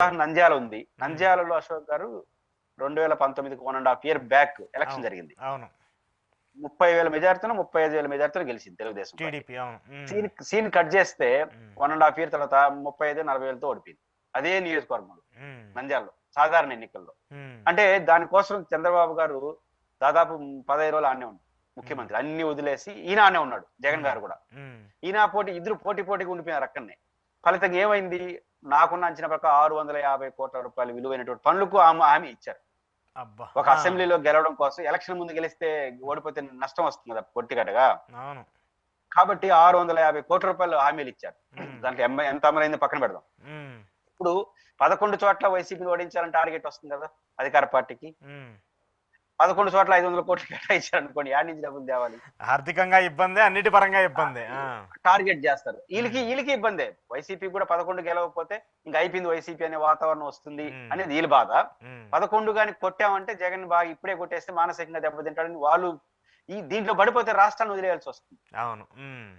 నంద్యాల ఉంది. హ్మ్. నంద్యాలలో Ashok garu 2019కి 1½ year back election అవును. జరిగింది. అవును. 30,000 మెజారిటీనో, 35,000 మెజారిటీతో గెలిచింది తెలుగుదేశం పార్టీ. టీడీపీ అవును. హ్మ్. సీన్ కట్ చేస్తే హ్మ్. 1½ ఇయర్ తర్వాత 35, 40,000తో ఓడిపోయింది. అదే నియోజకవర్గంలో హ్మ్. నంద్యాలలో సాధారణ ఎన్నికల్లో. హ్మ్. అంటే దానికోసం చంద్రబాబు గారు దాదాపు 15 రోజులు ఆడనే ఉన్నాడు. హ్మ్. ముఖ్యమంత్రి అన్ని వదిలేసి ఈయన ఆడనే ఉన్నాడు. జగన్ హ్మ్. గారు కూడా. హ్మ్. ఈయన ఇద్దరు పోటీగా ఉండిపోయారు అక్కడనే. ఫలితంగా ఏమైంది? నాకున్న అంచనా ప్రకారం ₹650,00,00,000 విలువైనటువంటి పనులకు హామీ ఇచ్చారు. అబ్బా! ఒక ఆ! అసెంబ్లీలో గెలవడం కోసం ఎలక్షన్ ముందు గెలిస్తే ఓడిపోతే నష్టం వస్తుంది కదా! పొట్టిగట్టుగా. అవును. కాబట్టి ₹650,00,00,000 హామీలిచ్చారు. హ్మ్. దాంట్లో ఎంత అమలైందో పక్కన పెడదాం. హ్మ్. ఇప్పుడు 11 చోట్ల వైసీపీని ఓడించాలని టార్గెట్ వస్తుంది కదా! అధికార పార్టీకి. హ్మ్. 11 చోట్ల 500,00,00,000 కేటాయించారనుకోండి. ఏడ నుంచి డబ్బులు తేవాలి? ఆర్థికంగా ఇబ్బందే. అన్నిటి పరంగా ఇబ్బందే. ఆ! టార్గెట్ జేస్తారు. హ్మ్. ఈళ్ళకి ఇబ్బందే. వైసీపీ కూడా 11 గెలవకపోతే ఇంక అయిపోయింది వైసీపీ అనే వాతావరణం వస్తుంది హ్మ్. అనేది ఈళ్ళ బాధ. హ్మ్. 11 గాని కొట్టామంటే జగన్ బాగా ఇప్పుడే కొట్టేస్తే మానసికంగా దెబ్బతింటాడని వాళ్ళు దీంట్లో పడిపోతే రాష్ట్రాన్ని వదిలేయాల్సొస్తుంది. అవును. హ్మ్.